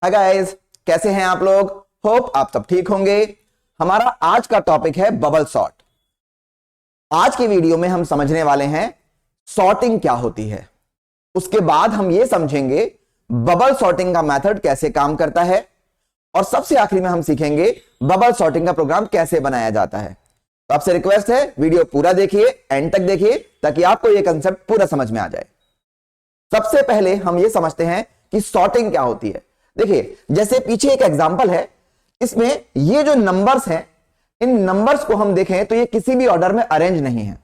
Hi guys, कैसे हैं आप लोग। होप आप सब ठीक होंगे। हमारा आज का टॉपिक है बबल सॉर्ट। आज के वीडियो में हम समझने वाले हैं सॉर्टिंग क्या होती है। उसके बाद हम यह समझेंगे बबल सॉर्टिंग का मेथड कैसे काम करता है, और सबसे आखिरी में हम सीखेंगे बबल सॉर्टिंग का प्रोग्राम कैसे बनाया जाता है। तो आपसे रिक्वेस्ट है वीडियो पूरा देखिए, एंड तक देखिए, ताकि आपको यह कंसेप्ट पूरा समझ में आ जाए। सबसे पहले हम यह समझते हैं कि सॉर्टिंग क्या होती है। देखिए, जैसे पीछे एक एग्जांपल है, इसमें ये जो नंबर्स हैं, इन नंबर्स को हम देखें तो ये किसी भी ऑर्डर में अरेंज नहीं है।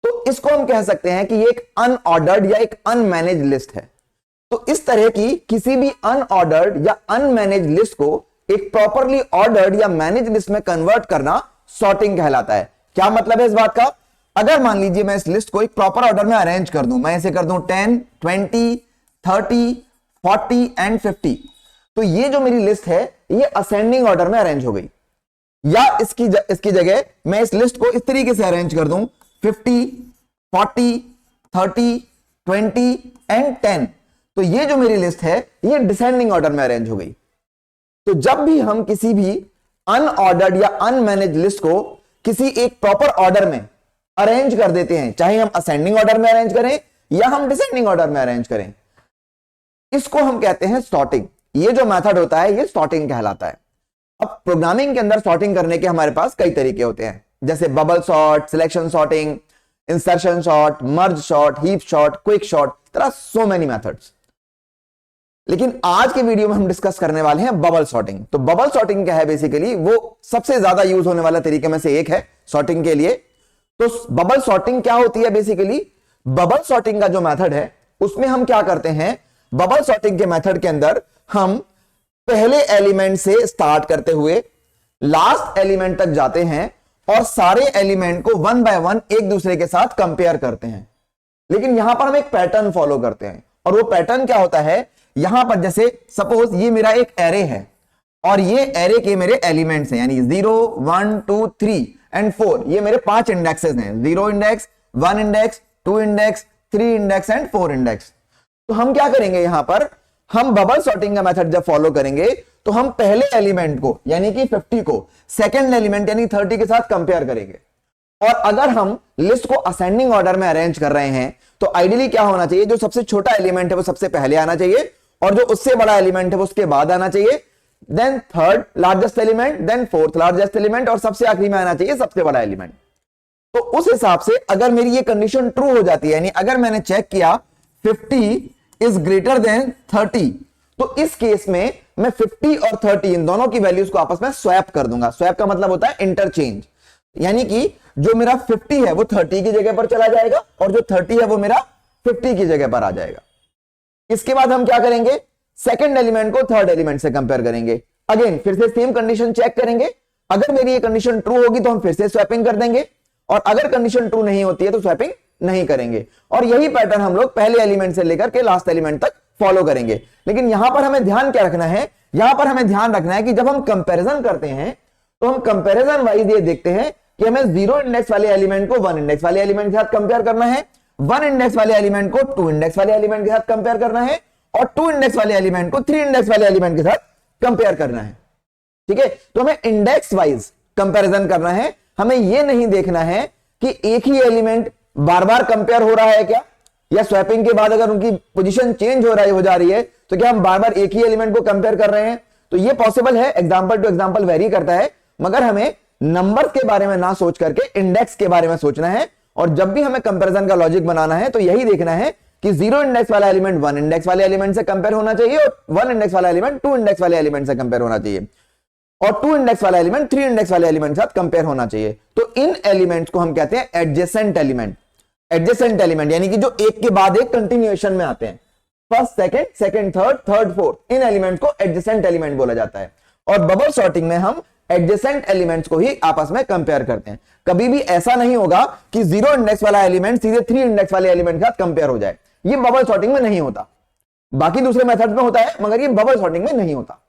तो इसको हम कह सकते हैं कि ये एक अनऑर्डर्ड या एक अनमैनेज लिस्ट है। तो इस तरह की किसी भी अनऑर्डर्ड या अनमैनेज लिस्ट को एक प्रॉपरली ऑर्डर्ड या मैनेज लिस्ट में कन्वर्ट करना सॉर्टिंग कहलाता है। क्या मतलब है इस बात का? अगर मान लीजिए मैं इस लिस्ट को एक प्रॉपर ऑर्डर में अरेंज कर दूं, मैं इसे कर दूं 10, 20, 30, 40 एंड 50, तो ये जो मेरी लिस्ट है ये असेंडिंग ऑर्डर में अरेंज हो गई। या इसकी जगह मैं इस लिस्ट को इस तरीके से अरेंज कर दूं 50, 40, 30, 20 एंड 10, तो ये जो मेरी लिस्ट है ये डिसेंडिंग ऑर्डर में अरेंज हो गई। तो जब भी हम किसी भी अनऑर्डर्ड या अनमैनेज लिस्ट को किसी एक प्रॉपर ऑर्डर में अरेंज कर देते हैं, चाहे हम असेंडिंग ऑर्डर में अरेंज करें या हम डिसेंडिंग ऑर्डर में अरेंज करें, इसको हम कहते हैं सॉर्टिंग। ये जो मेथड होता है ये सॉर्टिंग कहलाता है। अब प्रोग्रामिंग के अंदर सॉर्टिंग करने के हमारे पास कई तरीके होते हैं, जैसे bubble sort, selection sorting, insertion sort, merge sort, heap sort, quick sort, तरह सो मेनी मेथड्स। लेकिन आज के वीडियो में हम डिस्कस करने वाले हैं बबल सॉर्टिंग। तो बबल सॉर्टिंग क्या है? बेसिकली वो सबसे ज्यादा यूज होने वाला तरीके में से एक है सॉर्टिंग के लिए। तो बबल सॉर्टिंग क्या होती है? बेसिकली बबल सॉर्टिंग का जो मेथड है उसमें हम क्या करते हैं, बबल सॉर्टिंग के मेथड के अंदर हम पहले एलिमेंट से स्टार्ट करते हुए लास्ट एलिमेंट तक जाते हैं और सारे एलिमेंट को वन बाय वन एक दूसरे के साथ कंपेयर करते हैं। लेकिन यहां पर हम एक पैटर्न फॉलो करते हैं, और वो पैटर्न क्या होता है, यहां पर जैसे सपोज ये मेरा एक एरे है और ये एरे के मेरे एलिमेंट्स हैं, यानी 0, 1, 2, 3 एंड 4, ये मेरे 5 इंडेक्सेस हैं, 0 index, 1 index, 2 index, 3 index and 4 index. तो हम क्या करेंगे, यहां पर हम बबल सॉर्टिंग का मेथड जब फॉलो करेंगे तो हम पहले एलिमेंट को यानी कि 50 को सेकंड एलिमेंट यानी 30 के साथ कंपेयर करेंगे। और अगर हम लिस्ट को असेंडिंग ऑर्डर में अरेंज कर रहे हैं तो आइडियली क्या होना चाहिए, जो सबसे छोटा एलिमेंट है वो सबसे पहले आना चाहिए, और जो उससे बड़ा एलिमेंट है वो उसके बाद आना चाहिए, then third largest element, then fourth largest element, और सबसे आखिरी में आना चाहिए सबसे बड़ा एलिमेंट। तो उस हिसाब से अगर मेरी ये कंडीशन ट्रू हो जाती है, यानी अगर मैंने चेक किया 50 इज ग्रेटर देन 30, तो इस केस में मैं 50 और 30 इन दोनों की वैल्यूज को आपस में स्वैप कर दूंगा। स्वैप का मतलब होता है इंटरचेंज, यानी कि जो मेरा 50 है वो 30 की जगह पर चला जाएगा और जो 30 है वो मेरा 50 की जगह पर आ जाएगा। इसके बाद हम क्या करेंगे, सेकंड एलिमेंट को थर्ड एलिमेंट से कंपेयर करेंगे। अगेन फिर से सेम कंडीशन चेक करेंगे, अगर मेरी ये कंडीशन ट्रू होगी तो हम फिर से स्वैपिंग कर देंगे, और अगर कंडीशन ट्रू नहीं होती है तो स्वैपिंग नहीं करेंगे। और यही पैटर्न हम लोग पहले एलिमेंट से लेकर के लास्ट एलिमेंट तक फॉलो करेंगे। लेकिन यहां पर हमें ध्यान क्या रखना है, यहां पर हमें ध्यान रखना है कि जब हम कंपैरिजन करते हैं तो हम कंपैरिजन वाइज ये देखते हैं कि हमें 0 इंडेक्स वाले एलिमेंट को 1 इंडेक्स वाले एलिमेंट के साथ कंपेयर करना है, 1 इंडेक्स वाले एलिमेंट को 2 इंडेक्स वाले एलिमेंट के साथ कंपेयर करना है, और 2 इंडेक्स वाले एलिमेंट को 3 इंडेक्स वाले एलिमेंट के साथ कंपेयर करना है। ठीक है, तो हमें इंडेक्स वाइज कंपैरिजन करना है। हमें यह नहीं देखना है कि एक ही एलिमेंट बार बार कंपेयर हो रहा है क्या, या स्वैपिंग के बाद अगर उनकी पोजीशन चेंज हो जा रही है तो क्या हम बार बार एक ही एलिमेंट को कंपेयर कर रहे हैं। तो ये पॉसिबल है, एग्जांपल टू एग्जांपल वेरी करता है, मगर हमें नंबर के बारे में ना सोच करके इंडेक्स के बारे में सोचना है। और जब भी हमें कंपैरिजन का लॉजिक बनाना है तो यही देखना है कि 0 इंडेक्स वाला एलिमेंट 1 इंडेक्स वाले एलिमेंट से कंपेयर होना चाहिए, और 1 इंडेक्स वाला एलिमेंट 2 इंडेक्स वाले एलिमेंट से कंपेयर होना चाहिए, और 2 इंडेक्स वाला एलिमेंट 3 इंडेक्स वाले एलिमेंट के साथ कंपेयर होना चाहिए। तो इन एलिमेंट्स को हम कहते हैं एडजेसेंट एलिमेंट। एडजेसेंट एलिमेंट यानी कि जो एक के बाद एक कंटिन्यूएशन में आते हैं, first second, second third, third fourth, इन एलिमेंट को एडजेसेंट एलिमेंट बोला जाता है। और बबल सॉर्टिंग में हम एडजेसेंट एलिमेंट्स को ही आपस में कंपेयर करते हैं। कभी भी ऐसा नहीं होगा कि 0 इंडेक्स वाला एलिमेंट सीधे 3 इंडेक्स वाले एलिमेंट के साथ कंपेयर हो जाए, ये बबल सॉर्टिंग में नहीं होता। बाकी दूसरे मेथड में होता है, मगर ये बबल सॉर्टिंग में नहीं होता।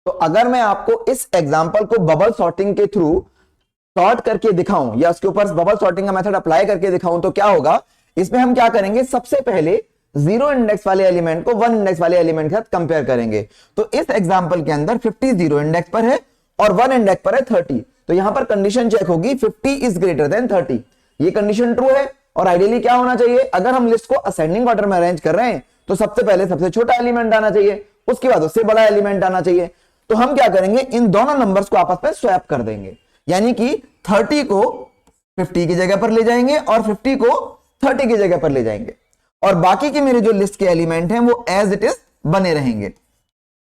तो अगर मैं आपको इस एग्जांपल को बबल सॉर्टिंग के थ्रू सॉर्ट करके दिखाऊं या उसके ऊपर बबल सॉर्टिंग का मेथड अप्लाई करके दिखाऊं तो क्या होगा, इसमें हम क्या करेंगे, सबसे पहले जीरो इंडेक्स वाले एलिमेंट को वन इंडेक्स वाले एलिमेंट के साथ कंपेयर करेंगे। तो इस एग्जांपल के अंदर 50 जीरो इंडेक्स पर है और वन इंडेक्स पर है 30, तो यहां पर कंडीशन चेक होगी 50 इज ग्रेटर देन 30। ये कंडीशन ट्रू है। और आइडियली क्या होना चाहिए, अगर हम लिस्ट को असेंडिंग ऑर्डर में अरेंज कर रहे हैं तो सबसे पहले सबसे छोटा एलिमेंट आना चाहिए, उसके बाद उससे बड़ा एलिमेंट आना चाहिए। तो हम क्या करेंगे, इन दोनों नंबर्स को आपस में स्वैप कर देंगे, यानी कि 30 को 50 की जगह पर ले जाएंगे और 50 को 30 की जगह पर ले जाएंगे, और बाकी के मेरे जो लिस्ट के एलिमेंट हैं वो एज इट इज बने रहेंगे।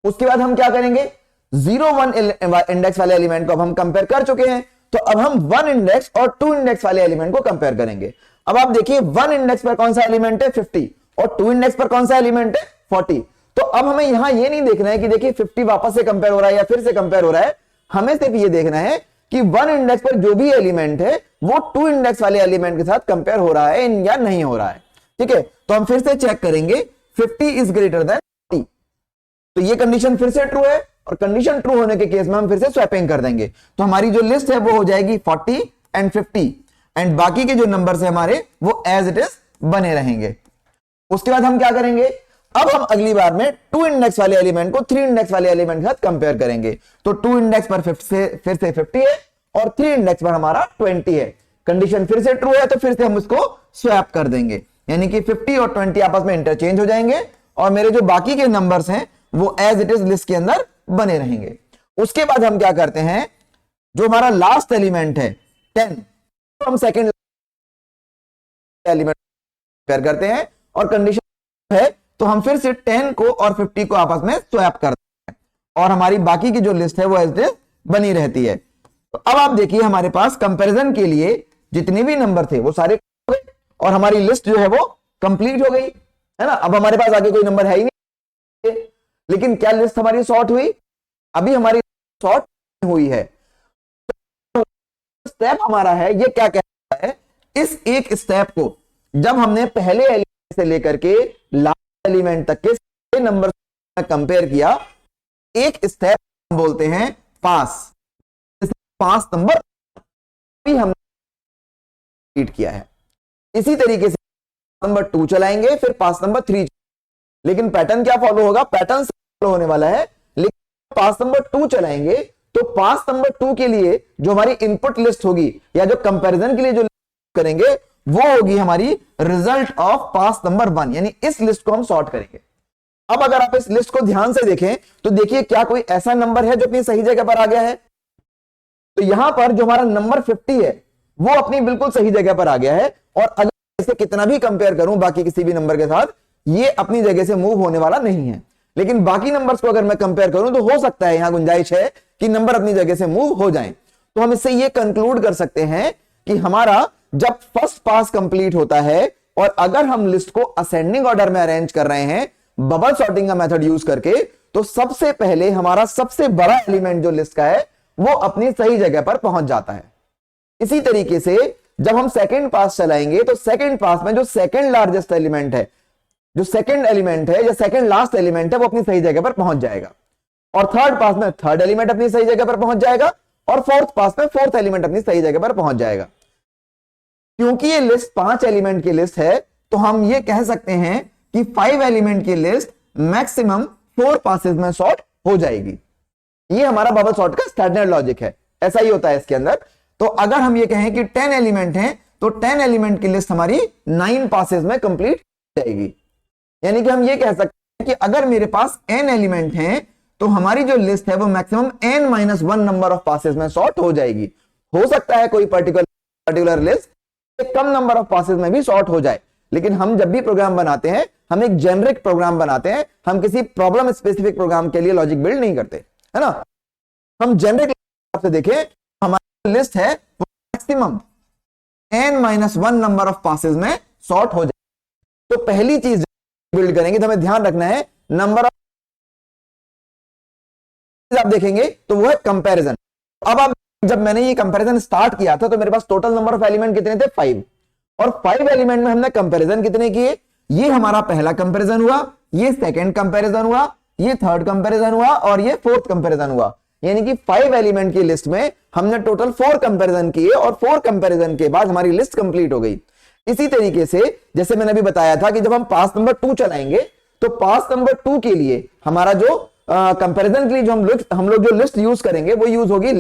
उसके बाद हम क्या करेंगे, 0 1 इंडेक्स वाले एलिमेंट को अब हम कंपेयर कर चुके हैं, तो अब हम 1 इंडेक्स और 2 इंडेक्स वाले एलिमेंट को कंपेयर करेंगे। अब आप देखिए 1 इंडेक्स पर कौन सा एलिमेंट है 50 और 2 इंडेक्स पर कौन सा एलिमेंट है 40। तो अब हमें यहां ये नहीं देखना है कि देखिए 50 वापस से कंपेयर हो रहा है या फिर से कंपेयर हो रहा है, हमें सिर्फ ये देखना है कि 1 इंडेक्स पर जो भी एलिमेंट है वो 2 इंडेक्स वाले एलिमेंट के साथ कंपेयर हो रहा है या नहीं हो रहा है। ठीक है, तो हम फिर से चेक करेंगे 50 इज ग्रेटर देन 40, तो ये कंडीशन फिर से ट्रू है, और कंडीशन ट्रू होने के केस में हम फिर से स्वैपिंग कर देंगे। तो हमारी जो लिस्ट है वो हो जाएगी 40 एंड 50, एंड बाकी के जो नंबर्स है हमारे वो एज इट इज बने रहेंगे। उसके बाद हम क्या करेंगे, अब हम अगली बार में 2 इंडेक्स वाले एलिमेंट को 3 इंडेक्स वाले एलिमेंट के साथ कंपेयर करेंगे। तो 2 इंडेक्स पर फिर से 50 है और 3 इंडेक्स पर हमारा 20 है। कंडीशन फिर से ट्रू है, तो फिर से हम उसको स्वैप कर देंगे, यानी कि 50 और 20 आपस में इंटरचेंज हो जाएंगे और मेरे जो बाकी के नंबर्स हैं वो एज इट इज लिस्ट के अंदर बने रहेंगे। उसके बाद हम क्या करते हैं, जो हमारा लास्ट एलिमेंट है 10, तो हम सेकेंड एलिमेंट कंपेयर करते हैं और कंडीशन है तो हम फिर से 10 को और 50 को आपस में स्वैप करते हैं और हमारी बाकी की जो लिस्ट है वो एज इट इज बनी रहती है। तो अब आप देखिए हमारे पास कंपैरिजन के लिए जितने भी नंबर थे वो सारे हो गए और हमारी लिस्ट जो है वो कंप्लीट हो गई, है ना। अब हमारे पास आगे कोई नंबर है ही नहीं, लेकिन क्या लिस्ट हमारी सॉर्ट हुई, अभी हमारी सॉर्ट हुई है। स्टेप हमारा है ये क्या कहता है, इस एक स्टेप को जब हमने पहले एलिमेंट से लेकर के लास्ट एलिमेंट तक के नंबर कंपेयर किया, एक स्टेप हम बोलते हैं पास। 5 नंबर भी हमने कंप्लीट किया है। इसी तरीके से नंबर 2 चलाएंगे, फिर पास नंबर 3, लेकिन पैटर्न क्या फॉलो होगा, पैटर्न फॉलो होने वाला है, लेकिन पास नंबर 2 चलाएंगे तो पास नंबर 2 के लिए जो हमारी इनपुट लिस्ट होगी या जो कंपैरिजन के लिए जो करेंगे वो होगी हमारी रिजल्ट ऑफ पास नंबर 1, यानी इस लिस्ट को हम सॉर्ट करेंगे। अब अगर आप इस लिस्ट को ध्यान से देखें तो देखिए क्या कोई ऐसा नंबर है जो अपनी सही जगह पर आ गया है, तो यहां पर जो हमारा नंबर 50 है वो अपनी बिल्कुल सही जगह पर आ गया है, और अगर इसे कितना भी कंपेयर करूं बाकी किसी भी नंबर के साथ ये अपनी जगह से मूव होने वाला नहीं है। लेकिन बाकी नंबर्स को अगर मैं कंपेयर करूं तो हो सकता है यहां गुंजाइश है कि नंबर अपनी जगह से मूव हो जाएं। तो हम इससे ये कंक्लूड कर सकते हैं कि हमारा जब फर्स्ट पास कंप्लीट होता है और अगर हम लिस्ट को असेंडिंग ऑर्डर में अरेंज कर रहे हैं बबल सॉर्टिंग का मेथड यूज करके, तो सबसे पहले हमारा सबसे बड़ा एलिमेंट जो लिस्ट का है वो अपनी सही जगह पर पहुंच जाता है। इसी तरीके से जब हम सेकंड पास चलाएंगे तो सेकंड पास में जो सेकंड लार्जेस्ट एलिमेंट है, जो सेकंड एलिमेंट है या सेकंड लास्ट एलिमेंट है वो अपनी सही जगह पर पहुंच जाएगा, और थर्ड पास में थर्ड एलिमेंट अपनी सही जगह पर पहुंच जाएगा, और फोर्थ पास में फोर्थ एलिमेंट अपनी सही जगह पर पहुंच जाएगा। क्योंकि ये लिस्ट 5 एलिमेंट की लिस्ट है तो हम ये कह सकते हैं कि 5 एलिमेंट की लिस्ट मैक्सिमम 4 पासेस में सॉर्ट हो जाएगी। ये हमारा बबल सॉर्ट का स्टैंडर्ड लॉजिक है, ऐसा ही होता है इसके अंदर। तो अगर हम ये कहें कि 10 एलिमेंट हैं तो 10 एलिमेंट की लिस्ट हमारी 9 पासेस में कंप्लीट हो जाएगी। यानी कि हम ये कह सकते हैं कि अगर मेरे पास n एलिमेंट हैं तो हमारी जो लिस्ट है वो maximum n-1 number of passes में सॉर्ट हो जाएगी। हो सकता है कोई particular list come number of passes में भी सॉर्ट हो जाए, लेकिन हम जब भी प्रोग्राम बनाते हैं हम एक जेनरिक प्रोग्राम बनाते हैं, हम किसी प्रॉब्लम स्पेसिफिक प्रोग्राम के लिए लॉजिक बिल्ड नहीं करते, है ना। हम जेनरिक से देखें हमारी लिस्ट है maximum n-1 number of passes में सॉर्ट हो जाए। तो पहली चीज बिल्ड करेंगे तो हमें ध्यान रखना है नंबर ऑफ आप देखेंगे तो वो है कंपैरिजन। अब आप जब मैंने ये कंपैरिजन स्टार्ट किया था तो मेरे पास टोटल नंबर ऑफ एलिमेंट कितने थे 5, और 5 एलिमेंट में हमने कंपैरिजन कितने किए, ये हमारा पहला कंपैरिजन हुआ, ये सेकंड कंपैरिजन हुआ, ये थर्ड कंपैरिजन हुआ और ये फोर्थ कंपैरिजन हुआ। यानी कि 5 एलिमेंट की लिस्ट में हमने टोटल 4 कंपैरिजन किए और 4 कंपैरिजन के बाद हमारी लिस्ट कंप्लीट हो गई। इसी तरीके से जैसे मैंने अभी बताया था कि जब हम पास नंबर 2 चलाएंगे तो पास नंबर 2 के लिए हमारा जो कंपैरिजन के लिए जो हम लोग जो लिस्ट यूज करेंगे वो यूज होगी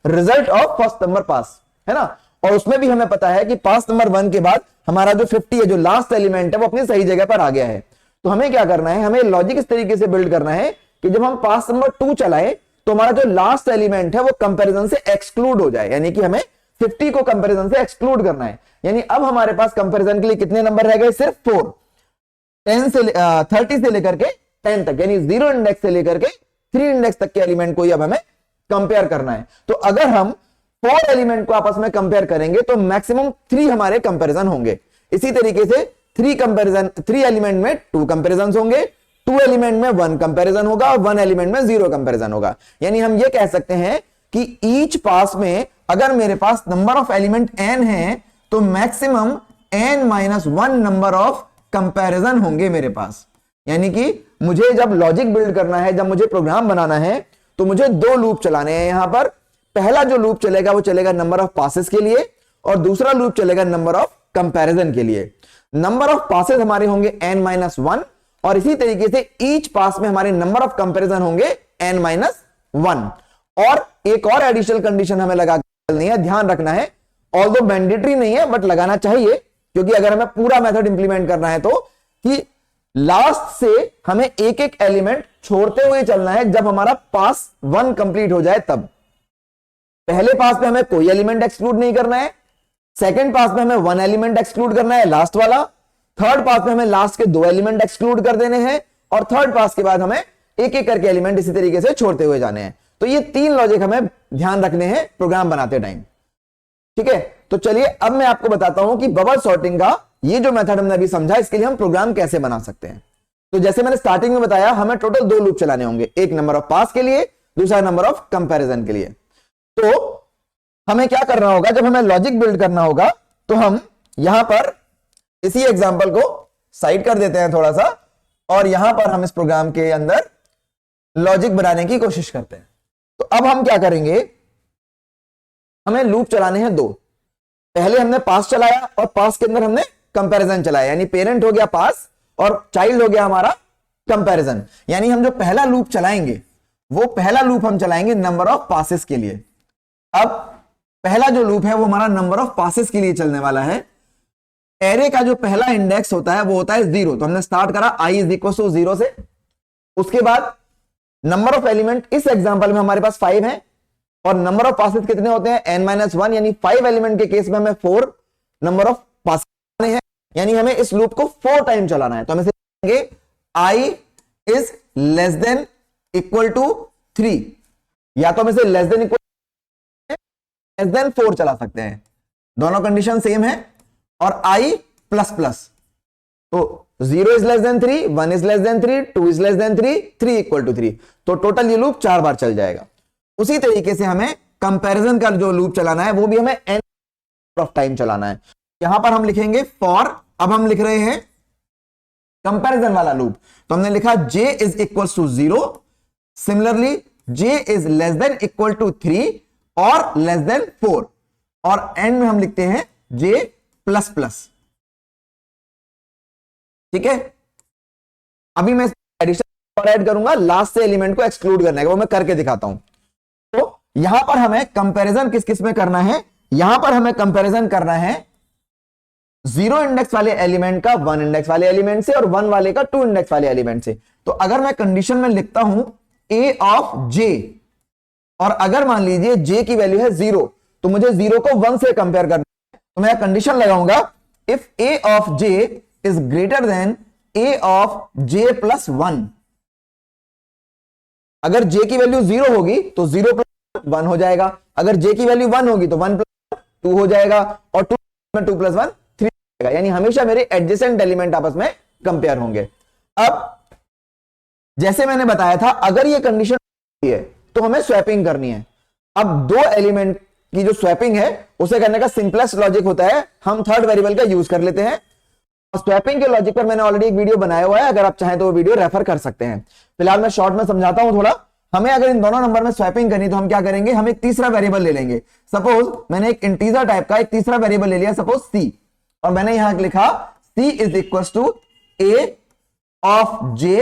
रिजल्ट ऑफ फर्स्ट नंबर पास, है ना। और उसमें भी हमें पता है कि पास नंबर 1 के बाद हमारा जो 50 है, जो लास्ट एलिमेंट है, वो अपनी सही जगह पर आ गया है। तो हमें क्या करना है, हमें लॉजिक इस तरीके से बिल्ड करना है कि जब हम पास नंबर 2 चलाएं तो हमारा जो लास्ट एलिमेंट है वो कंपैरिजन से एक्सक्लूड हो जाए, यानी कि हमें 50 को कंपैरिजन से एक्सक्लूड करना है। यानी अब हमारे पास कंपैरिजन के लिए कितने नंबर रह गए, सिर्फ 4, 30 से लेकर के 10 तक, यानी 0 इंडेक्स से लेकर के 3 इंडेक्स तक के एलिमेंट को ही अब हमें कंपेयर करना है। तो अगर हम 4 एलिमेंट को आपस में कंपेयर करेंगे तो मैक्सिमम 3 हमारे कंपैरिजन होंगे। इसी तरीके से 3 एलिमेंट में 2 कंपैरिजन होंगे, 2 एलिमेंट में 1 कंपैरिजन होगा और 1 एलिमेंट में 0 कंपैरिजन होगा। यानी हम ये कह सकते हैं कि ईच पास में अगर मेरे पास नंबर ऑफ एलिमेंट n है तो maximum n-1 number of comparison होंगे मेरे पास। यानी कि मुझे जब लॉजिक बिल्ड करना है, जब मुझे प्रोग्राम बनाना है, तो मुझे 2 लूप चलाने हैं। यहां पर पहला जो लूप चलेगा वो चलेगा नंबर ऑफ पासेस के लिए और दूसरा लूप चलेगा नंबर ऑफ कंपैरिजन के लिए। नंबर ऑफ पासेस हमारे होंगे n-1 और इसी तरीके से ईच पास में हमारे नंबर ऑफ कंपैरिजन होंगे n-1। और एक और एडिशनल कंडीशन हमें लगा चलनी है, ध्यान रखना है, ऑल्दो मैंडेटरी नहीं है बट लगाना चाहिए, क्योंकि अगर हमें पूरा मेथड इंप्लीमेंट करना है तो कि लास्ट से हमें एक एक एलिमेंट छोड़ते हुए चलना है जब हमारा पास 1 कंप्लीट हो जाए तब। पहले पास में हमें कोई एलिमेंट एक्सक्लूड नहीं करना है, सेकंड पास में हमें 1 एलिमेंट एक्सक्लूड करना है लास्ट वाला, थर्ड पास में हमें लास्ट के 2 एलिमेंट एक्सक्लूड कर देने हैं और थर्ड पास के बाद हमें एक एक करके एलिमेंट इसी तरीके से छोड़ते हुए जाने हैं। तो ये 3 लॉजिक हमें ध्यान रखने हैं प्रोग्राम बनाते टाइम, ठीक है। तो चलिए अब मैं आपको बताता हूं कि बबल सॉर्टिंग का ये जो मेथड हमने अभी समझा, इसके लिए हम प्रोग्राम कैसे बना सकते हैं। तो जैसे मैंने स्टार्टिंग में बताया, हमें टोटल 2 लूप चलाने होंगे, एक नंबर ऑफ पास के लिए, दूसरा नंबर ऑफ कंपैरिजन के लिए। तो हमें क्या करना होगा, जब हमें लॉजिक बिल्ड करना होगा तो हम यहां पर इसी एग्जांपल को साइड कर देते हैं थोड़ा सा और यहां पर हम इस प्रोग्राम के अंदर लॉजिक बनाने की कोशिश करते हैं। तो अब हम क्या करेंगे, हमें लूप चलाने हैं 2। पहले हमने पास चलाया और पास के अंदर हमने कंपैरिजन चलाया, यानी पेरेंट हो गया पास और चाइल्ड हो गया हमारा कंपैरिजन। यानी हम जो पहला लूप चलाएंगे वो पहला लूप हम चलाएंगे नंबर ऑफ पासेस के लिए। अब पहला जो लूप है वो हमारा नंबर ऑफ पासेस के लिए चलने वाला है। एरे का जो पहला इंडेक्स होता है वो होता है 0, तो हमने स्टार्ट करा i = 0 से। उसके बाद नंबर ऑफ एलिमेंट इस एग्जांपल में हमारे पास 5 है और नंबर ऑफ पासेस कितने होते हैं, n-1, यानी 5 एलिमेंट के केस में हमें 4 नंबर ऑफ पासेस हैं, यानी हमें इस लूप को 4 टाइम चलाना है। तो हम इसे कहेंगे i ≤ 3, या तो हम इसे <4 चला सकते हैं, दोनों कंडीशन सेम है। और i++, तो 0 is less than 3, 1 is less than 3, 2 is less than 3, 3 = 3, तो टोटल ये लूप 4 बार चल जाएगा। उसी तरीके से हमें कंपैरिजन का जो लूप चलाना है वो भी हमें n ऑफ टाइम चलाना है। यहां पर हम लिखेंगे फॉर, अब हम लिख रहे हैं कंपैरिजन वाला लूप, तो हमने लिखा j = 0, similarly j is less than = 3 और लेस देन 4, और एंड में हम लिखते हैं j++, ठीक है। अभी मैं एडिशन और ऐड करूंगा, लास्ट से एलिमेंट को एक्सक्लूड करने का, वो मैं करके दिखाता हूं। तो यहां पर हमें कंपैरिजन किस किस में करना है, यहां पर हमें कंपैरिजन करना है 0 इंडेक्स वाले एलिमेंट का 1 इंडेक्स वाले एलिमेंट से और 1 वाले का 2 इंडेक्स वाले एलिमेंट से। तो अगर मैं कंडीशन में लिखता हूं a ऑफ j, और अगर मान लीजिए j की वैल्यू है 0, तो मुझे 0 को 1 से कंपेयर करना है, तो मैं कंडीशन लगाऊंगा if a of j is greater than a of j+1। अगर j की वैल्यू 0 होगी तो 0 + 1 हो जाएगा, अगर j की वैल्यू 1 होगी तो 1 + 2 हो जाएगा और 2 + 1 3 हो जाएगा, यानी हमेशा मेरे एडजेसेंट एलिमेंट आपस में कंपेयर होंगे। अब जैसे मैंने बताया था, अगर ये कंडीशन है तो हमें स्वैपिंग करनी है। अब 2 एलिमेंट की जो स्वैपिंग है उसे करने का सिंपलेस्ट लॉजिक होता है, हम थर्ड वेरिएबल का यूज कर लेते हैं। स्वैपिंग के लॉजिक पर मैंने ऑलरेडी एक वीडियो बनाया हुआ है, अगर आप चाहें तो वो वीडियो रेफर कर सकते हैं। फिलहाल मैं शॉर्ट में समझाता हूं थोड़ा। हमें अगर इन दोनों नंबर में स्वैपिंग करनी तो हम क्या करेंगे, हम एक तीसरा वेरिएबल ले लेंगे। सपोज मैंने एक इंटीजर टाइप का एक तीसरा वेरिएबल ले लिया, सपोज c, और मैंने यहां लिखा C is equal to A of J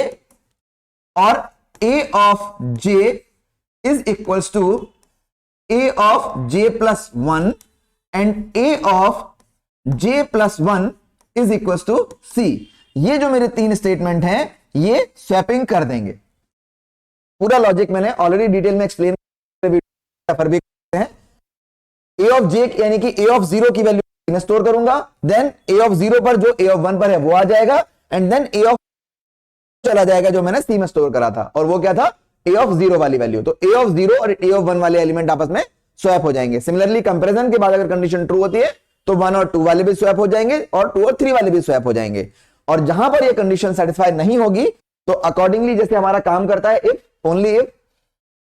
और A of J is equal to A of J plus 1 and A of J plus 1 is equal to C। ये जो मेरे तीन स्टेटमेंट हैं ये स्वैपिंग कर देंगे। पूरा लॉजिक मैंने ऑलरेडी डिटेल में एक्सप्लेन रेफर भी करते हैं। A ऑफ J यानी कि A ऑफ 0 की वैल्यू में स्टोर करूंगा, देन A ऑफ 0 पर जो A ऑफ 1 पर है वो आ जाएगा, एंड देन A ऑफ चला जाएगा जो मैंने C में स्टोर करा था, और वो क्या था A ऑफ 0 वाली वैल्यू। तो A ऑफ 0 और A ऑफ 1 वाले एलिमेंट आपस में स्वैप हो जाएंगे। सिमिलरली कंपैरिजन के बाद अगर कंडीशन ट्रू होती है तो 1 और 2 वाले भी स्वैप हो जाएंगे और 2 और 3 वाले भी स्वैप हो जाएंगे। और जहां पर ये कंडीशन सेटिस्फाई नहीं होगी तो अकॉर्डिंगली जैसे हमारा काम करता है इफ, ओनली इफ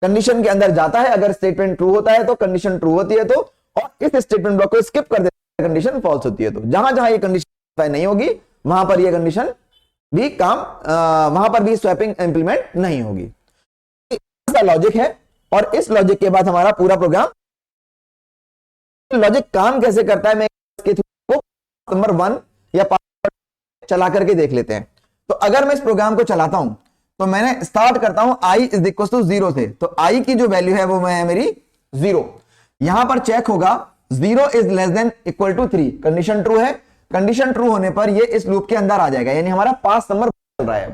कंडीशन के अंदर जाता है, अगर स्टेटमेंट ट्रू होता है तो कंडीशन ट्रू होती है तो, और इस स्टेटमेंट ब्लॉक को स्किप कर देते हैं कंडीशन फॉल्स होती है तो। जहां जहां ये कंडीशन सेटिस्फाई नहीं होगी वहां पर ये कंडीशन भी वहां पर भी स्वैपिंग इंप्लीमेंट नहीं होगी। ऐसा लॉजिक है, और इस लॉजिक के बाद हमारा पूरा प्रोग्राम, लॉजिक काम कैसे करता है मैं इसके थ्रू नंबर 1 या चला करके देख लेते हैं। तो अगर मैं इस प्रोग्राम को चलाता हूं तो मैंने स्टार्ट करता हूं i इज इक्वल टू 0 से, तो i की जो वैल्यू है वो है मेरी 0। यहां पर चेक होगा 0 is less than equal to 3, condition true है। कंडीशन ट्रू होने पर ये इस लूप के अंदर आ जाएगा, यानी हमारा पास नंबर चल रहा है।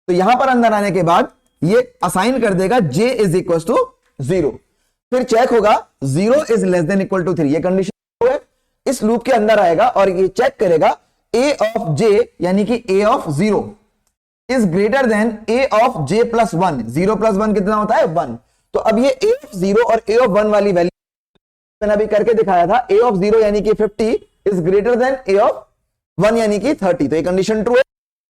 तो यहां पर अंदर आने के बाद ये असाइन कर देगा j इज इक्वल टू 0। फिर चेक होगा 0 is less than equal to 3, ये कंडीशन ट्रू है। इस लूप के अंदर आएगा और ये चेक करेगा a ऑफ j यानी कि a of 0 is greater than a of j plus 1। 0 plus 1 कितना होता है 1। तो अब ये a ऑफ 0 और a ऑफ 1 वाली वैल्यू मैंने अभी करके दिखाया था, a ऑफ 0 यानी कि 50 is greater than a of 1 यानी कि 30। तो ये कंडीशन ट्रू है,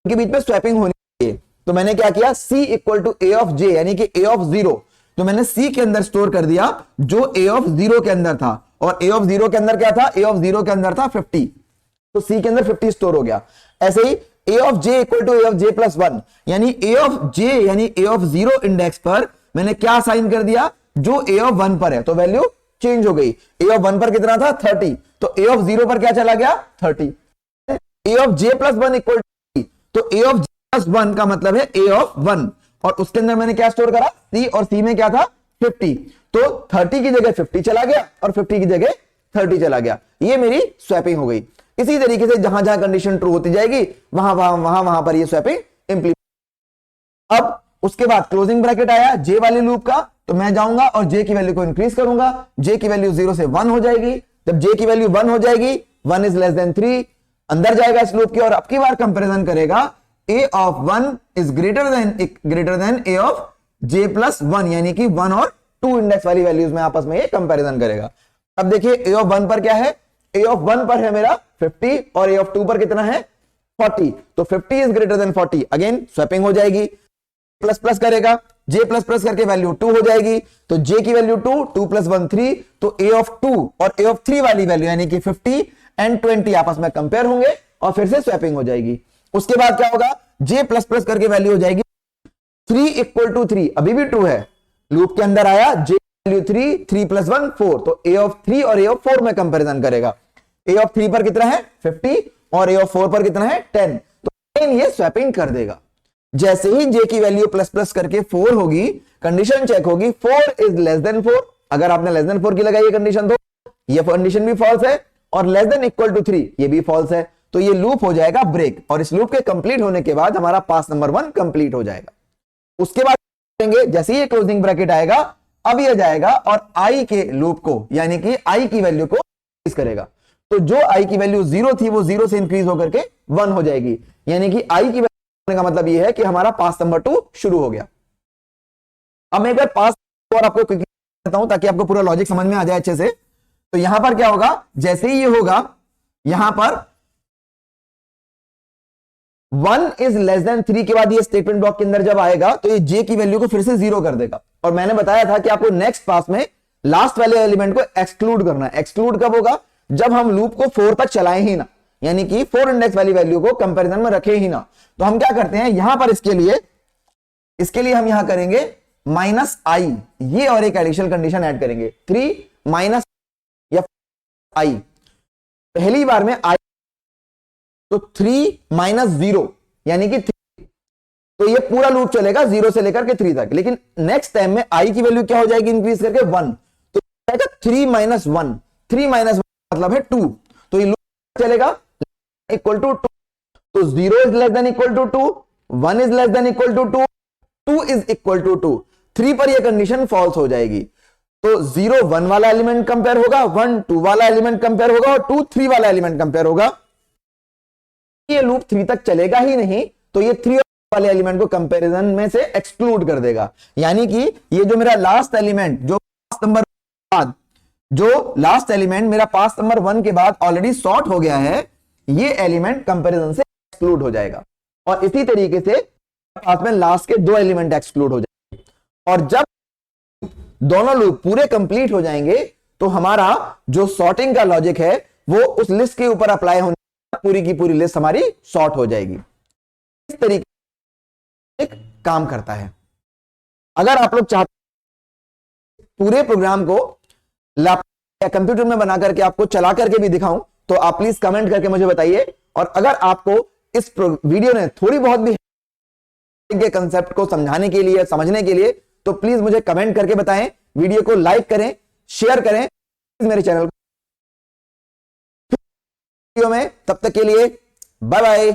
इनके बीच में स्वैपिंग होनी चाहिए। तो मैंने क्या किया, c equal to a of j यानी कि a ऑफ 0 तो मैंने c के अंदर स्टोर कर दिया जो a ऑफ 0 के अंदर था, और a ऑफ 0 के अंदर क्या था, a ऑफ 0 के अंदर था 50, तो c के अंदर 50 स्टोर हो गया। ऐसे ही a of j equal to a of j plus 1 यानी a ऑफ j यानी a ऑफ 0 इंडेक्स पर मैंने क्या साइन कर दिया, जो a ऑफ 1 पर है, तो वैल्यू चेंज हो गई। a ऑफ 1 पर कितना था 30, तो a ऑफ 0 पर क्या चला गया 30। a of j plus 1 equal to, तो a ऑफ j प्लस 1 का मतलब है a ऑफ 1, और उसके अंदर मैंने क्या स्टोर करा c, और c में क्या था 50, तो 30 की जगह 50 चला गया और 50 की जगह 30 चला गया। ये मेरी स्वैपिंग हो गई। इसी तरीके से जहां जहां कंडीशन ट्रू होती जाएगी वहां पर ये स्वैपिंग इंप्लीमेंट। अब उसके बाद क्लोजिंग ब्रैकेट आया j वाले लूप का, तो मैं जाऊंगा और j की वैल्यू को इंक्रीज करूंगा। j की वैल्यू 0 से 1 हो जाएगी। जब j की वैल्यू 1 हो जाएगी, 1 इज लेस देन 3, अंदर जाएगा इस लूप के और अब की बार कंपैरिजन करेगा a of 1 is greater than a of j plus 1 यानी कि 1 और 2 इंडेक्स वाली वैल्यूज में आपस में ये कंपैरिजन करेगा। अब देखिए a ऑफ 1 पर क्या है, a ऑफ 1 पर है मेरा 50 और a ऑफ 2 पर कितना है 40, तो 50 is greater than 40, again swapping हो जाएगी। प्लस प्लस करेगा, j प्लस प्लस करके वैल्यू 2 हो जाएगी, तो j की वैल्यू 2, 2 प्लस 1 3, तो a ऑफ 2 और a ऑफ 3 वाली वैल्यू यानी कि 50 एंड 20 आपस में कंपेयर होंगे और फिर से स्वैपिंग हो जाएगी। उसके बाद क्या होगा, j प्लस प्लस करके वैल्यू हो जाएगी 3 इक्वल टू 3, अभी भी ट्रू है, लूप के अंदर आया j वैल्यू 3, 3 प्लस 1 4, तो a ऑफ 3 और a ऑफ 4 में कंपैरिजन करेगा। a ऑफ 3 पर कितना है 50 और a ऑफ 4 पर कितना है 10, तो ये स्वैपिंग कर देगा। जैसे ही j की वैल्यू प्लस प्लस करके 4 होगी, कंडीशन चेक होगी 4 इज लेस देन 4, अगर आपने लेस देन 4 की लगाई है कंडीशन तो ये कंडीशन भी फॉल्स है, और लेस देन इक्वल टू 3 ये भी फॉल्स है, तो ये लूप हो जाएगा ब्रेक, और इस लूप के कंप्लीट होने के बाद हमारा पास नंबर 1 कंप्लीट हो जाएगा। उसके बाद करेंगे, जैसे ही क्लोजिंग ब्रैकेट आएगा अब ये जाएगा और i के लूप को यानी कि i की वैल्यू को इंक्रीज करेगा, तो जो i की वैल्यू 0 थी वो 0 से इंक्रीज होकर के 1 हो जाएगी, यानी कि i की वैल्यू का मतलब ये है कि हमारा पास नंबर 2 शुरू हो गया। अब मैं एक बार पास और आपको करता हूं ताकि आपको पूरा लॉजिक समझ में आ जाए अच्छे से। तो यहां पर क्या होगा, जैसे ही ये होगा यहां पर 1 इज लेस देन 3 के बाद ये स्टेटमेंट ब्लॉक के अंदर जब आएगा तो ये j की वैल्यू को फिर से 0 कर देगा, और मैंने बताया था कि आपको नेक्स्ट पास में लास्ट वाले एलिमेंट को एक्सक्लूड करना है। एक्सक्लूड कब होगा, जब हम लूप को 4 तक चलाएं ही ना, यानी कि 4 इंडेक्स वाली वैल्यू को कंपैरिजन में रखें ही ना। तो हम क्या करते हैं यहां पर इसके लिए हम यहां करेंगे -i, ये और एक एडिशनल कंडीशन ऐड करेंगे 3 माइनस या i, पहली बार में i तो 3 माइनस 0 यानी कि 3, तो ये पूरा लूप चलेगा 0 से लेकर के 3 तक। लेकिन नेक्स्ट टाइम में आई की वैल्यू क्या हो जाएगी इंक्रीज करके 1, तो 3 माइनस 1, 3 माइनस 1 मतलब है 2, तो ये लूप चलेगा इक्वल टू 2, तो 0 is less than equal to 2, 1 is less than equal to 2, 2 is equal to 2, 3 पर यह कंडीशन फॉल्स हो जाएगी। तो 0 1 वाला एलिमेंट कंपेयर होगा, 1 2 वाला एलिमेंट कंपेयर होगा और 2 3 वाला एलिमेंट कंपेयर होगा। ये लूप 3 तक चलेगा ही नहीं, तो ये 3 वाले एलिमेंट को कंपैरिजन में से एक्सक्लूड कर देगा। यानी कि ये जो मेरा लास्ट एलिमेंट जो पास नंबर बाद जो लास्ट एलिमेंट मेरा पास नंबर 1 के बाद ऑलरेडी सॉर्ट हो गया है, ये एलिमेंट कंपैरिजन से एक्सक्लूड हो जाएगा। और इसी तरीके से पास में लास्ट के 2 एलिमेंट एक्सक्लूड हो जाएंगे। और जब दोनों लूप पूरे कंप्लीट हो जाएंगे तो हमारा जो सॉर्टिंग का लॉजिक है वो उस लिस्ट के ऊपर अप्लाई होने पूरी की पूरी लिस्ट हमारी सॉर्ट हो जाएगी। इस तरीके से काम करता है। अगर आप लोग चाहते पूरे प्रोग्राम को लैपटॉप या कंप्यूटर में बना करके आपको चला करके भी दिखाऊं तो आप प्लीज कमेंट करके मुझे बताइए। और अगर आपको इस वीडियो ने थोड़ी बहुत भी के कंसेप्ट को समझाने के लिए समझने के लिए तो प्लीज मुझे कमेंट करके बताएं, वीडियो को लाइक करें, शेयर करें मेरे चैनल को। वीडियो में तब तक के लिए बाय बाय।